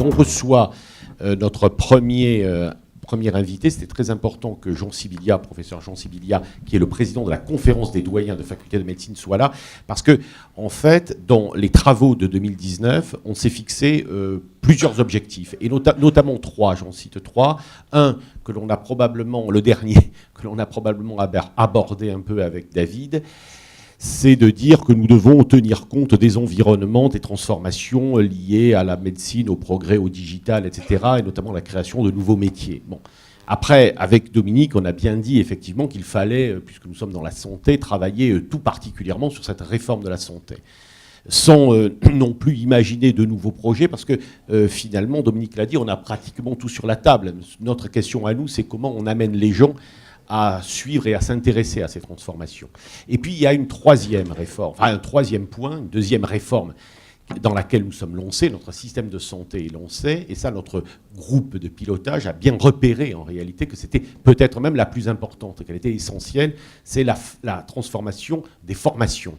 on reçoit notre premier invité. C'était très important que Jean Sibilia, professeur Jean Sibilia, qui est le président de la conférence des doyens de faculté de médecine, soit là, parce que, en fait, dans les travaux de 2019, on s'est fixé plusieurs objectifs, et notamment trois, j'en cite trois. Un, que l'on a probablement, le dernier, que l'on a probablement abordé un peu avec David, c'est de dire que nous devons tenir compte des environnements, des transformations liées à la médecine, au progrès, au digital, etc., et notamment la création de nouveaux métiers. Bon. Après, avec Dominique, on a bien dit effectivement qu'il fallait, puisque nous sommes dans la santé, travailler tout particulièrement sur cette réforme de la santé, sans non plus imaginer de nouveaux projets, parce que finalement, Dominique l'a dit, on a pratiquement tout sur la table. Notre question à nous, c'est comment on amène les gens à suivre et à s'intéresser à ces transformations. Et puis, il y a une troisième réforme, enfin un troisième point, une deuxième réforme dans laquelle nous sommes lancés, notre système de santé est lancé, et ça, notre groupe de pilotage a bien repéré, en réalité, que c'était peut-être même la plus importante, qu'elle était essentielle, c'est la transformation des formations.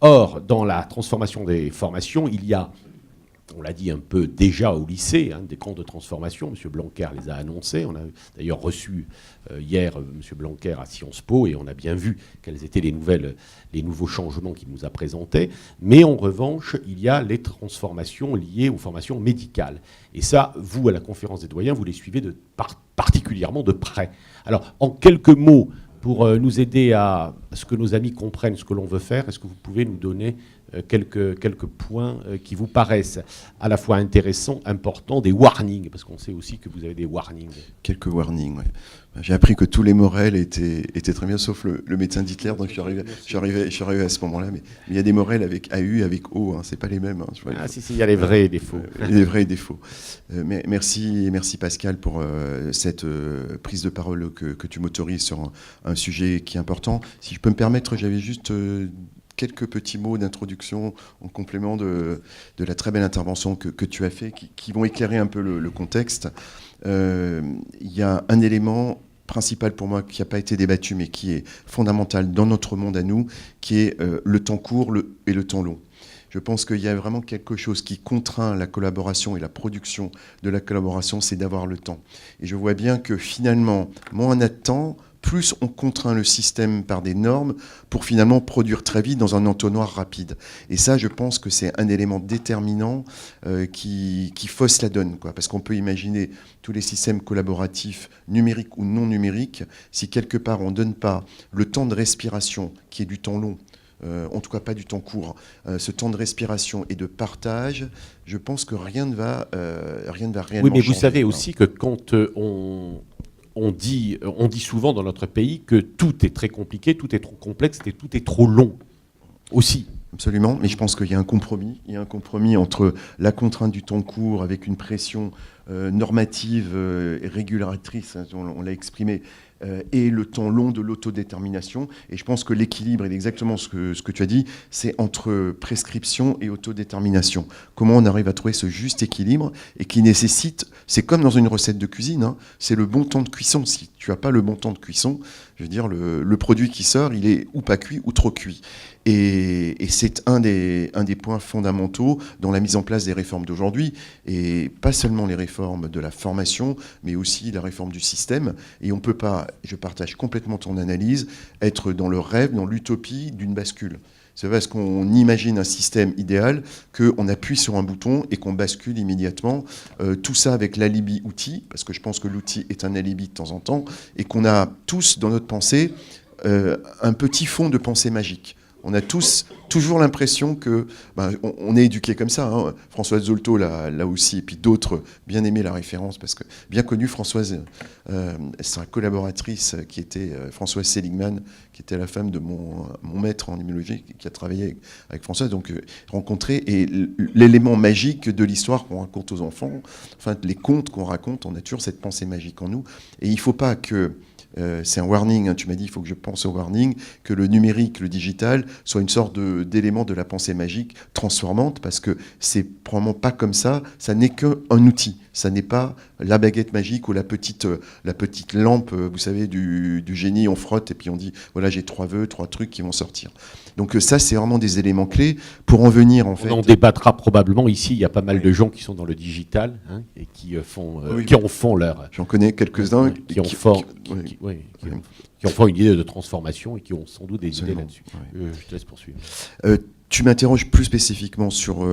Or, dans la transformation des formations, il y a, on l'a dit un peu déjà au lycée, des camps de transformation. M. Blanquer les a annoncés. On a d'ailleurs reçu hier M. Blanquer à Sciences Po et on a bien vu quels étaient les nouveaux changements qu'il nous a présentés. Mais en revanche, il y a les transformations liées aux formations médicales. Et ça, vous, à la conférence des doyens, vous les suivez particulièrement de près. Alors, en quelques mots, pour nous aider à ce que nos amis comprennent ce que l'on veut faire, est-ce que vous pouvez nous donner quelques points qui vous paraissent à la fois intéressants, importants, des warnings, parce qu'on sait aussi que vous avez des warnings. Quelques warnings, oui. J'ai appris que tous les Morel étaient très bien, sauf le médecin d'Hitler, donc je suis arrivé à ce moment-là. Mais il y a des Morel avec AU, avec O, c'est pas les mêmes. Si, il y a les vrais et les faux. Les vrais et les faux. Merci Pascal pour cette prise de parole que tu m'autorises sur un sujet qui est important. Si je peux me permettre, j'avais juste quelques petits mots d'introduction en complément de la très belle intervention que tu as fait, qui vont éclairer un peu le contexte. Il y a un élément principal pour moi qui n'a pas été débattu, mais qui est fondamental dans notre monde à nous, qui est le temps court et le temps long. Je pense qu'il y a vraiment quelque chose qui contraint la collaboration et la production de la collaboration, c'est d'avoir le temps. Et je vois bien que finalement, moins on a de temps, plus on contraint le système par des normes pour finalement produire très vite dans un entonnoir rapide. Et ça, je pense que c'est un élément déterminant qui fausse la donne, quoi. Parce qu'on peut imaginer tous les systèmes collaboratifs, numériques ou non numériques, si quelque part on ne donne pas le temps de respiration, qui est du temps long, en tout cas pas du temps court, ce temps de respiration et de partage, je pense que rien ne va réellement changer. Oui, mais vous savez aussi que quand on dit souvent dans notre pays que tout est très compliqué, tout est trop complexe et tout est trop long aussi. Absolument, mais je pense qu'il y a un compromis. Il y a un compromis entre la contrainte du temps court avec une pression normative et régulatrice, on l'a exprimé, et le temps long de l'autodétermination. Et je pense que l'équilibre est exactement ce que tu as dit, c'est entre prescription et autodétermination. Comment on arrive à trouver ce juste équilibre et qui nécessite, c'est comme dans une recette de cuisine, c'est le bon temps de cuisson. Si tu n'as pas le bon temps de cuisson, je veux dire, le produit qui sort, il est ou pas cuit ou trop cuit. Et c'est un des points fondamentaux dans la mise en place des réformes d'aujourd'hui, et pas seulement les réformes de la formation, mais aussi la réforme du système. Et on ne peut pas, je partage complètement ton analyse, être dans le rêve, dans l'utopie d'une bascule. C'est parce qu'on imagine un système idéal qu'on appuie sur un bouton et qu'on bascule immédiatement. Tout ça avec l'alibi outil, parce que je pense que l'outil est un alibi de temps en temps, et qu'on a tous dans notre pensée un petit fond de pensée magique. On a tous toujours l'impression que... on est éduqué comme ça. Françoise Zolto, là aussi, et puis d'autres, bien aimé la référence, parce que bien connue, Françoise, sa collaboratrice, qui était Françoise Seligman, qui était la femme de mon maître en immunologie, qui a travaillé avec Françoise, donc rencontré. Et l'élément magique de l'histoire qu'on raconte aux enfants, enfin, les contes qu'on raconte, on a toujours cette pensée magique en nous. Et il ne faut pas que... c'est un warning, tu m'as dit, il faut que je pense au warning, que le numérique, le digital, soit une sorte d'élément de la pensée magique transformante, parce que c'est probablement pas comme ça, ça n'est qu'un outil. Ça n'est pas la baguette magique ou la petite lampe, vous savez, du génie, on frotte et puis on dit, voilà, j'ai 3 vœux, 3 trucs qui vont sortir. Donc ça, c'est vraiment des éléments clés pour en venir, en fait. On en débattra probablement ici. Il y a pas mal de gens qui sont dans le digital et qui en font leur... J'en connais quelques-uns qui en font une idée de transformation et qui ont sans doute des idées là-dessus. Je te laisse poursuivre. Tu m'interroges plus spécifiquement sur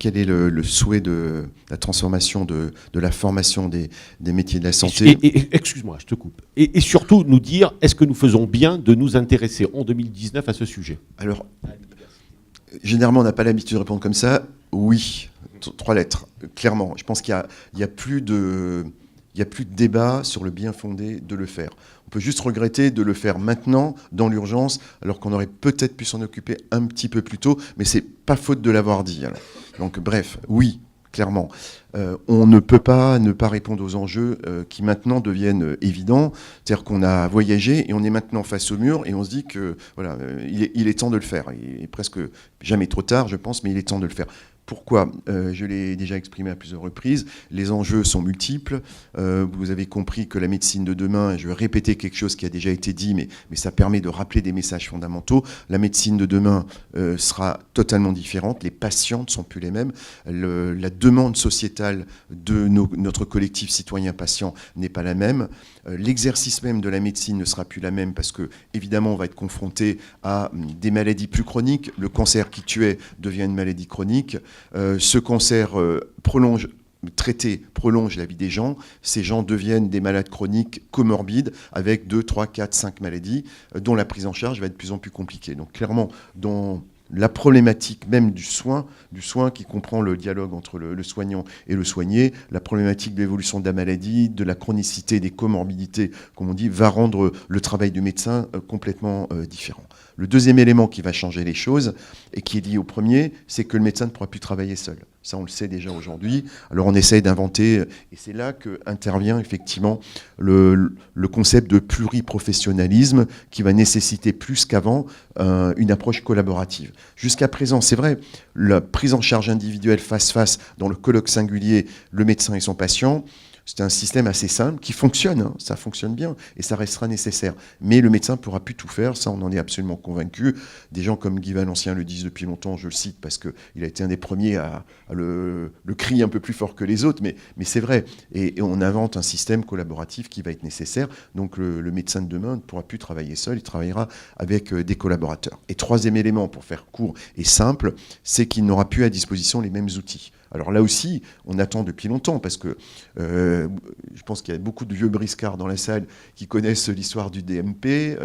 quel est le souhait de la transformation de la formation des métiers de la santé. Excuse-moi, je te coupe. Et surtout, nous dire, est-ce que nous faisons bien de nous intéresser en 2019 à ce sujet? Alors, généralement, on n'a pas l'habitude de répondre comme ça. Oui, 3 lettres, clairement. Je pense qu'il y a plus de débat sur le bien fondé de le faire. On peut juste regretter de le faire maintenant, dans l'urgence, alors qu'on aurait peut-être pu s'en occuper un petit peu plus tôt, mais c'est pas faute de l'avoir dit. Alors. Donc bref, oui, clairement. On ne peut pas ne pas répondre aux enjeux qui maintenant deviennent évidents. C'est-à-dire qu'on a voyagé et on est maintenant face au mur et on se dit que voilà, il est temps de le faire. Il est presque jamais trop tard, je pense, mais il est temps de le faire. Pourquoi ? Je l'ai déjà exprimé à plusieurs reprises. Les enjeux sont multiples. Vous avez compris que la médecine de demain, je vais répéter quelque chose qui a déjà été dit, mais ça permet de rappeler des messages fondamentaux. La médecine de demain sera totalement différente. Les patients ne sont plus les mêmes. La demande sociétale de notre collectif citoyen-patient n'est pas la même. L'exercice même de la médecine ne sera plus la même parce que, évidemment, on va être confronté à des maladies plus chroniques. Le cancer qui tuait devient une maladie chronique. Ce cancer prolonge la vie des gens. Ces gens deviennent des malades chroniques comorbides avec 2, 3, 4, 5 maladies dont la prise en charge va être de plus en plus compliquée. Donc clairement, dans la problématique même du soin qui comprend le dialogue entre le soignant et le soigné, la problématique de l'évolution de la maladie, de la chronicité, des comorbidités, comme on dit, va rendre le travail du médecin complètement différent. Le deuxième élément qui va changer les choses, et qui est lié au premier, c'est que le médecin ne pourra plus travailler seul. Ça, on le sait déjà aujourd'hui. Alors, on essaye d'inventer, et c'est là qu'intervient effectivement le concept de pluriprofessionnalisme qui va nécessiter plus qu'avant une approche collaborative. Jusqu'à présent, c'est vrai, la prise en charge individuelle face-face dans le colloque singulier, le médecin et son patient, c'est un système assez simple qui fonctionne, hein, ça fonctionne bien et ça restera nécessaire. Mais le médecin ne pourra plus tout faire, ça on en est absolument convaincu. Des gens comme Guy Valencien le disent depuis longtemps, je le cite parce qu'il a été un des premiers à le crier un peu plus fort que les autres, mais c'est vrai. Et on invente un système collaboratif qui va être nécessaire. Donc le médecin de demain ne pourra plus travailler seul, il travaillera avec des collaborateurs. Et troisième élément, pour faire court et simple, c'est qu'il n'aura plus à disposition les mêmes outils. Alors là aussi, on attend depuis longtemps, parce que je pense qu'il y a beaucoup de vieux briscards dans la salle qui connaissent l'histoire du DMP,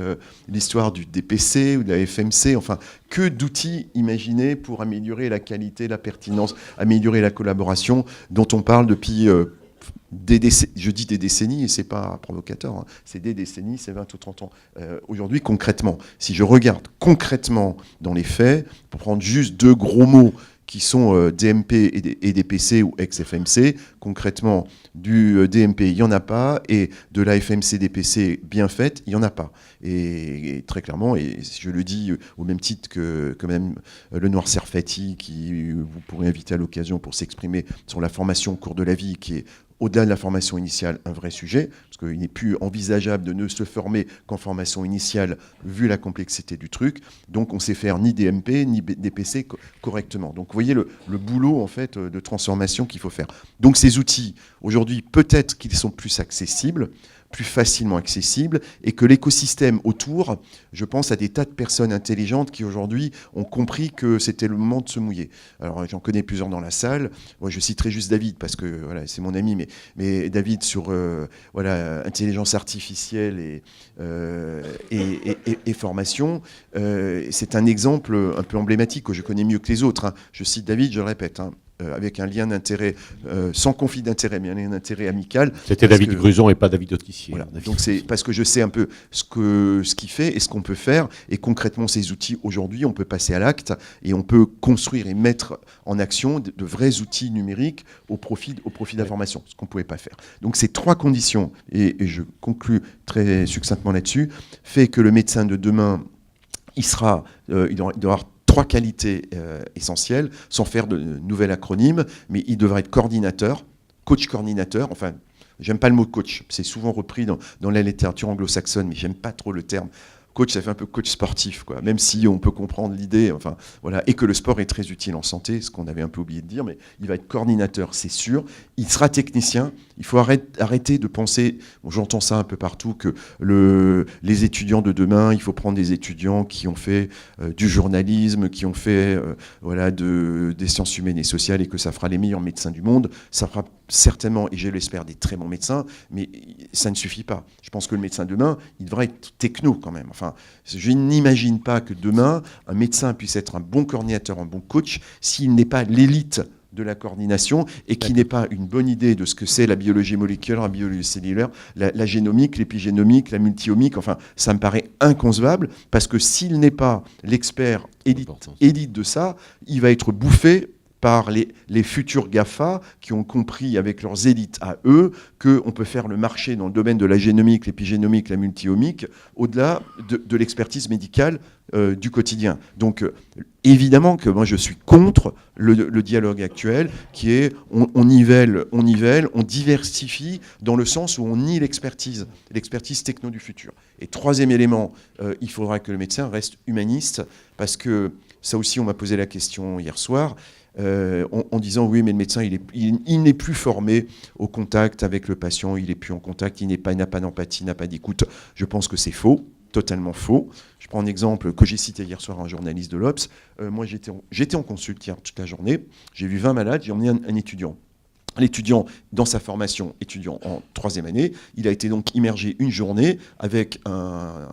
l'histoire du DPC ou de la FMC, enfin, que d'outils imaginés pour améliorer la qualité, la pertinence, améliorer la collaboration, dont on parle depuis... je dis des décennies, et c'est pas provocateur, hein, c'est des décennies, c'est 20 ou 30 ans. Aujourd'hui, concrètement, si je regarde concrètement dans les faits, pour prendre juste 2 gros mots, qui sont DMP et DPC ou ex-FMC. Concrètement, du DMP, il n'y en a pas, et de la FMC DPC bien faite, il n'y en a pas. Et très clairement, et je le dis au même titre que même Lenoir Serfati, qui vous pourrez inviter à l'occasion pour s'exprimer sur la formation au cours de la vie, qui est au-delà de la formation initiale, un vrai sujet, parce qu'il n'est plus envisageable de ne se former qu'en formation initiale, vu la complexité du truc. Donc on sait faire ni DMP, ni DPC correctement. Donc vous voyez le boulot en fait, de transformation qu'il faut faire. Donc ces outils, aujourd'hui, peut-être qu'ils sont plus accessibles, plus facilement accessible, et que l'écosystème autour, je pense à des tas de personnes intelligentes qui aujourd'hui ont compris que c'était le moment de se mouiller. Alors j'en connais plusieurs dans la salle. Moi, je citerai juste David parce que voilà, c'est mon ami, mais David sur intelligence artificielle et formation, c'est un exemple un peu emblématique que je connais mieux que les autres. Hein. Je cite David, je le répète. Hein. Avec un lien d'intérêt, sans conflit d'intérêt, mais un lien d'intérêt amical. C'était David Gruson et pas David Autissier. Voilà. Donc c'est parce que je sais un peu ce qu'il fait et ce qu'on peut faire. Et concrètement, ces outils, aujourd'hui, on peut passer à l'acte et on peut construire et mettre en action de vrais outils numériques au profit de la formation, ce qu'on ne pouvait pas faire. Donc ces 3 conditions, et je conclus très succinctement là-dessus, fait que le médecin de demain, il doit avoir 3 qualités essentielles, sans faire de nouvel acronyme, mais il devra être coordinateur, coach coordinateur, enfin, j'aime pas le mot coach, c'est souvent repris dans la littérature anglo-saxonne, mais j'aime pas trop le terme. Coach, ça fait un peu coach sportif, quoi. Même si on peut comprendre l'idée, enfin, voilà, et que le sport est très utile en santé, ce qu'on avait un peu oublié de dire, mais il va être coordinateur, c'est sûr. Il sera technicien. Il faut arrêter de penser, bon, j'entends ça un peu partout, que les étudiants de demain, il faut prendre des étudiants qui ont fait du journalisme, qui ont fait voilà, des sciences humaines et sociales, et que ça fera les meilleurs médecins du monde. Ça fera certainement, et je l'espère, des très bons médecins, mais ça ne suffit pas. Je pense que le médecin demain, il devrait être techno quand même. Enfin, je n'imagine pas que demain, un médecin puisse être un bon coordinateur, un bon coach, s'il n'est pas l'élite de la coordination et qui n'ait pas une bonne idée de ce que c'est la biologie moléculaire, la biologie cellulaire, la génomique, l'épigénomique, la multiomique. Enfin, ça me paraît inconcevable parce que s'il n'est pas l'expert élite de ça, il va être bouffé par les futurs GAFA qui ont compris avec leurs élites à eux qu'on peut faire le marché dans le domaine de la génomique, l'épigénomique, la multiomique, au-delà de l'expertise médicale du quotidien. Donc, évidemment que moi je suis contre le dialogue actuel qui est on nivelle, on diversifie dans le sens où on nie l'expertise techno du futur. Et troisième élément, il faudra que le médecin reste humaniste parce que ça aussi on m'a posé la question hier soir. En disant oui mais le médecin il n'est plus formé au contact avec le patient, il n'est plus en contact, il n'a pas d'empathie, n'a pas d'écoute. Je pense que c'est faux, totalement faux. Je prends un exemple que j'ai cité hier soir à un journaliste de l'Obs. Moi j'étais en consulte hier toute la journée, j'ai vu 20 malades, j'ai emmené un étudiant. L'étudiant, dans sa formation, étudiant en 3e année, il a été donc immergé une journée avec un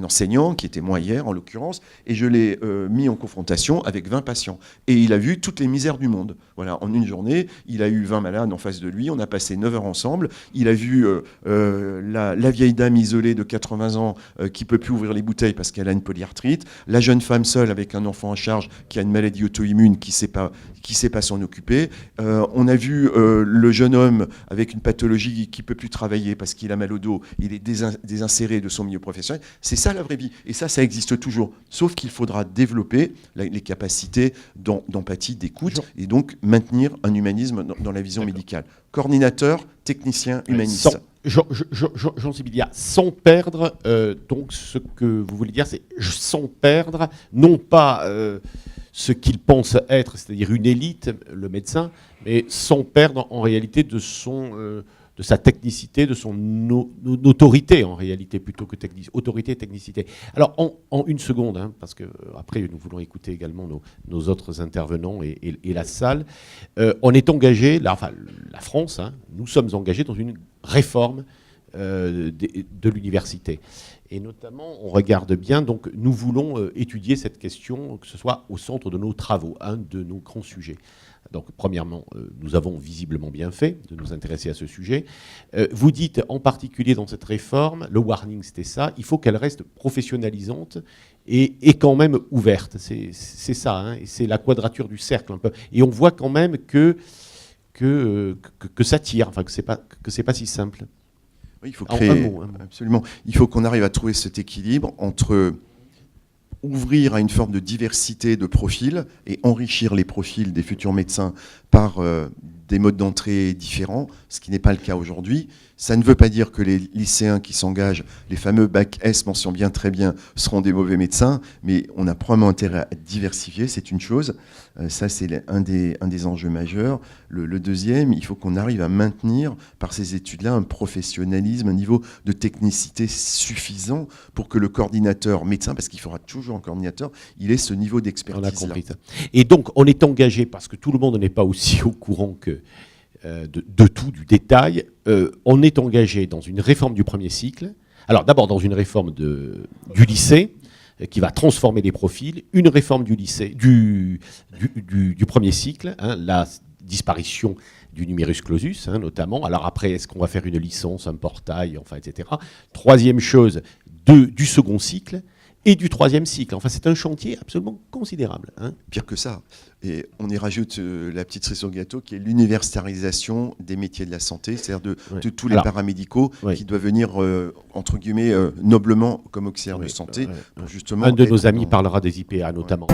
enseignant, qui était moi hier en l'occurrence, et je l'ai mis en confrontation avec 20 patients. Et il a vu toutes les misères du monde. Voilà, en une journée, il a eu 20 malades en face de lui, on a passé 9 heures ensemble, il a vu la vieille dame isolée de 80 ans qui ne peut plus ouvrir les bouteilles parce qu'elle a une polyarthrite, la jeune femme seule avec un enfant en charge qui a une maladie auto-immune qui ne sait pas s'en occuper. On a vu le jeune homme avec une pathologie qui ne peut plus travailler parce qu'il a mal au dos, il est désinséré de son milieu professionnel. C'est ça la vraie vie. Et ça existe toujours. Sauf qu'il faudra développer les capacités d'empathie, d'écoute, et donc maintenir un humanisme dans la vision médicale. Coordinateur, technicien, humaniste. Jean Sibilia, sans perdre, donc ce que vous voulez dire, c'est sans perdre, non pas ce qu'il pense être, c'est-à-dire une élite, le médecin, mais sans perdre en réalité de sa technicité, de son autorité en réalité, plutôt que autorité et technicité. Alors en une seconde, hein, parce que après nous voulons écouter également nos autres intervenants et la salle, on est engagé, la France, hein, nous sommes engagés dans une réforme de l'université. Et notamment, on regarde bien, donc nous voulons étudier cette question, que ce soit au centre de nos travaux, un de nos grands sujets. Donc, premièrement, nous avons visiblement bien fait de nous intéresser à ce sujet. Vous dites, en particulier dans cette réforme, le warning, c'était ça, il faut qu'elle reste professionnalisante et quand même ouverte. C'est ça, hein, et c'est la quadrature du cercle un peu. Et on voit quand même que ça tire, enfin, que c'est pas si simple. Oui, il faut créer, un mot. Absolument. Il faut qu'on arrive à trouver cet équilibre entre ouvrir à une forme de diversité de profils et enrichir les profils des futurs médecins par des modes d'entrée différents, ce qui n'est pas le cas aujourd'hui. Ça ne veut pas dire que les lycéens qui s'engagent, les fameux bac S mention bien très bien, seront des mauvais médecins, mais on a probablement intérêt à diversifier, c'est une chose. Ça, c'est un des enjeux majeurs. Le deuxième, il faut qu'on arrive à maintenir par ces études-là un professionnalisme, un niveau de technicité suffisant pour que le coordinateur médecin, parce qu'il faudra toujours un coordinateur, il ait ce niveau d'expertise-là. On a compris ça. Et donc, on est engagé, parce que tout le monde n'est pas aussi au courant que de tout, du détail, on est engagé dans une réforme du premier cycle. Alors d'abord dans une réforme du lycée, qui va transformer les profils, une réforme du lycée, du premier cycle, hein, la disparition du numerus clausus, hein, notamment. Alors après, est-ce qu'on va faire une licence, un portail, enfin, etc. Troisième chose, du second cycle et du troisième cycle. Enfin, c'est un chantier absolument considérable. Hein. Pire que ça. Et on y rajoute la petite cerise sur le gâteau qui est l'universalisation des métiers de la santé, c'est-à-dire de tous les paramédicaux qui doivent venir, entre guillemets, noblement comme auxiliaires de santé. Pour justement un de nos amis parlera des IPA notamment.